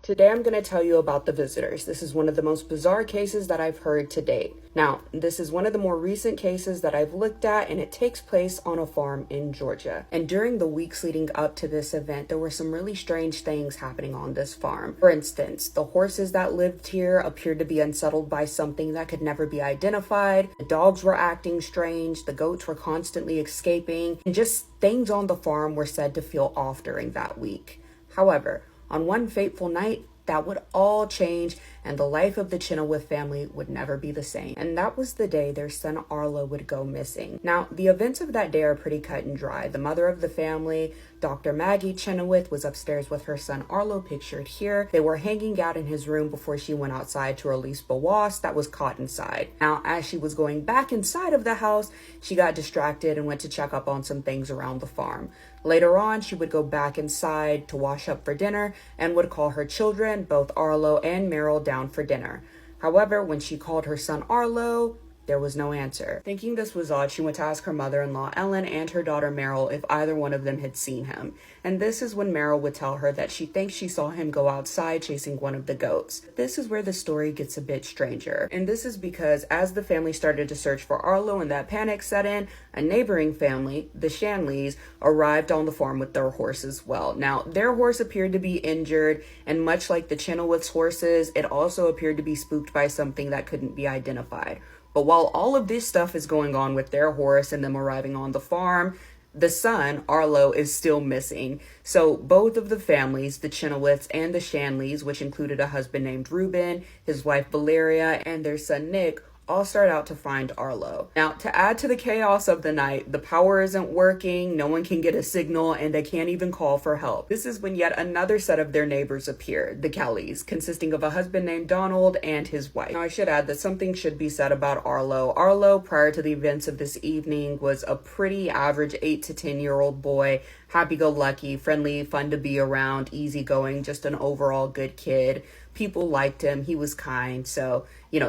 Today I'm going to tell you about the visitors. This is one of the most bizarre cases that I've heard to date. Now, this is one of the more recent cases that I've looked at, and it takes place on a farm in Georgia. And during the weeks leading up to this event, there were some really strange things happening on this farm. For instance, the horses that lived here appeared to be unsettled by something that could never be identified. The dogs were acting strange. The goats were constantly escaping. And just things on the farm were said to feel off during that week. However, on one fateful night, that would all change and the life of the Chenoweth family would never be the same. And that was the day their son Arlo would go missing. Now, the events of that day are pretty cut and dry. The mother of the family, Dr. Maggie Chenoweth, was upstairs with her son Arlo, pictured here. They were hanging out in his room before she went outside to release Bawas that was caught inside. Now, as she was going back inside of the house, she got distracted and went to check up on some things around the farm. Later on, she would go back inside to wash up for dinner and would call her children, both Arlo and Meryl, down for dinner. However, when she called her son Arlo, there was no answer. Thinking this was odd, she went to ask her mother-in-law Ellen and her daughter Meryl if either one of them had seen him. And this is when Meryl would tell her that she thinks she saw him go outside chasing one of the goats. This is where the story gets a bit stranger. And this is because as the family started to search for Arlo and that panic set in, a neighboring family, the Shanleys, arrived on the farm with their horse as well. Now, their horse appeared to be injured, and much like the Chenoweth's horses, it also appeared to be spooked by something that couldn't be identified. But while all of this stuff is going on with their horse and them arriving on the farm, the son, Arlo, is still missing. So both of the families, the Chenoweths and the Shanleys, which included a husband named Reuben, his wife Valeria, and their son Nick, all start out to find Arlo. Now, to add to the chaos of the night, the power isn't working, no one can get a signal, and they can't even call for help. This is when yet another set of their neighbors appear, the Kellys, consisting of a husband named Donald and his wife. Now, I should add that something should be said about Arlo. Arlo, prior to the events of this evening, was a pretty average 8 to 10-year-old boy, happy-go-lucky, friendly, fun to be around, easygoing, just an overall good kid. People liked him. He was kind. So,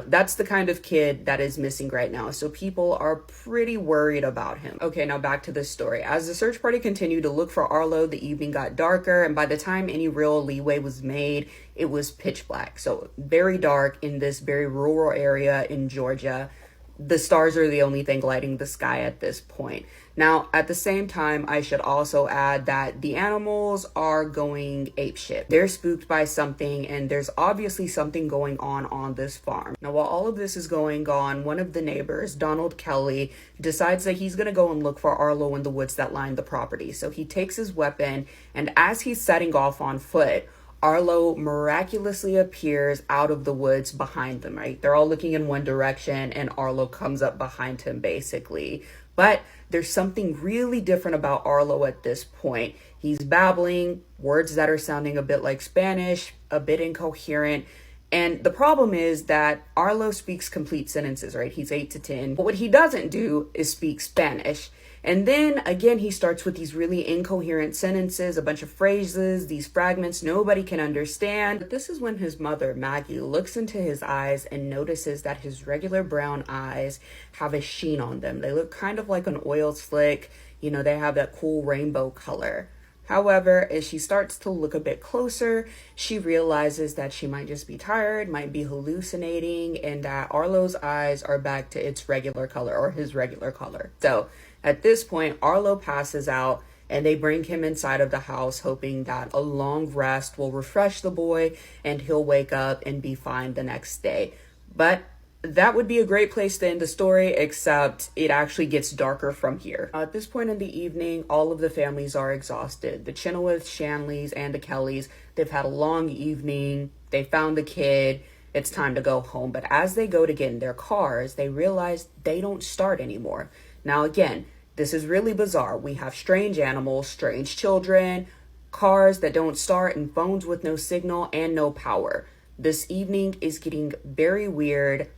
that's the kind of kid that is missing right now. So people are pretty worried about him. Okay, now back to the story. As the search party continued to look for Arlo, the evening got darker. And by the time any real leeway was made, it was pitch black. So very dark in this very rural area in Georgia. The stars are the only thing lighting the sky at this point. Now, at the same time, I should also add that the animals are going apeshit. They're spooked by something, and there's obviously something going on this farm. Now, while all of this is going on, one of the neighbors, Donald Kelly, decides that he's going to go and look for Arlo in the woods that line the property. So he takes his weapon, and as he's setting off on foot, Arlo miraculously appears out of the woods behind them, right? They're all looking in one direction and Arlo comes up behind him basically. But there's something really different about Arlo at this point. He's babbling words that are sounding a bit like Spanish, a bit incoherent. And the problem is that Arlo speaks complete sentences, right? He's 8 to 10. But what he doesn't do is speak Spanish. And then again, he starts with these really incoherent sentences, a bunch of phrases, these fragments nobody can understand. But this is when his mother, Maggie, looks into his eyes and notices that his regular brown eyes have a sheen on them. They look kind of like an oil slick. They have that cool rainbow color. However, as she starts to look a bit closer, she realizes that she might just be tired, might be hallucinating, and that Arlo's eyes are back to its regular color, or his regular color. So at this point, Arlo passes out and they bring him inside of the house, hoping that a long rest will refresh the boy and he'll wake up and be fine the next day. But that would be a great place to end the story, except it actually gets darker from here. At this point in the evening, all of the families are exhausted. The Chenoweths, Shanleys, and the Kellys, they've had a long evening. They found the kid. It's time to go home. But as they go to get in their cars, they realize they don't start anymore. Now, again, this is really bizarre. We have strange animals, strange children, cars that don't start, and phones with no signal and no power. This evening is getting very weird,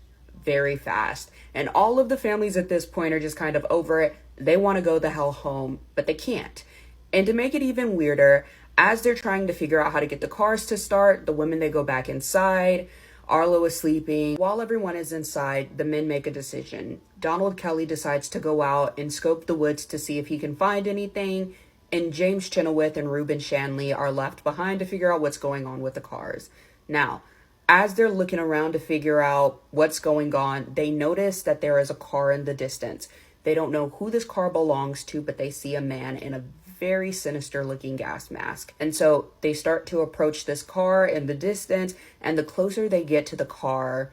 very fast. And all of the families at this point are just kind of over it. They want to go the hell home, but they can't. And to make it even weirder, as they're trying to figure out how to get the cars to start, the women, they go back inside. Arlo is sleeping. While everyone is inside, the men make a decision. Donald Kelly decides to go out and scope the woods to see if he can find anything. and James Chenoweth and Reuben Shanley are left behind to figure out what's going on with the cars. Now, as they're looking around to figure out what's going on, they notice that there is a car in the distance. They don't know who this car belongs to, but they see a man in a very sinister looking gas mask. And so they start to approach this car in the distance, and the closer they get to the car,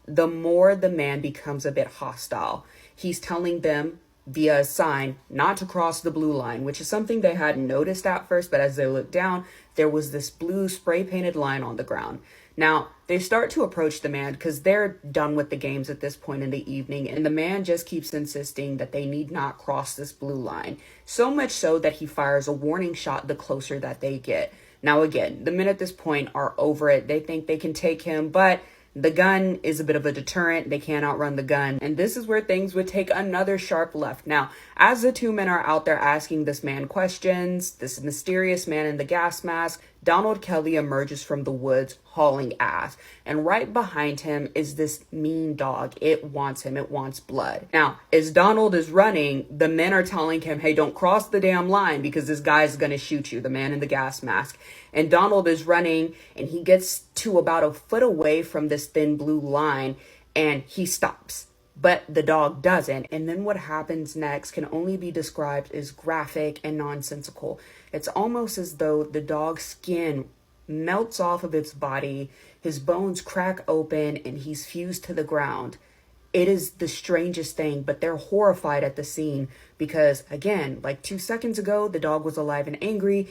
the more the man becomes a bit hostile. He's telling them via a sign not to cross the blue line, which is something they hadn't noticed at first, but as they looked down, there was this blue spray painted line on the ground. Now, they start to approach the man because they're done with the games at this point in the evening, and the man just keeps insisting that they need not cross this blue line. So much so that he fires a warning shot the closer that they get. Now, again, the men at this point are over it. They think they can take him, but the gun is a bit of a deterrent. They can't outrun the gun. And this is where things would take another sharp left. Now, as the two men are out there asking this man questions, this mysterious man in the gas mask, Donald Kelly emerges from the woods hauling ass. And right behind him is this mean dog. It wants him. It wants blood. Now, as Donald is running, the men are telling him, hey, don't cross the damn line because this guy's going to shoot you, the man in the gas mask. And Donald is running and he gets to about a foot away from this thin blue line and he stops. But the dog doesn't. And then what happens next can only be described as graphic and nonsensical. It's almost as though the dog's skin melts off of its body, his bones crack open, and he's fused to the ground. It is the strangest thing, but they're horrified at the scene because, again, like 2 seconds ago, the dog was alive and angry.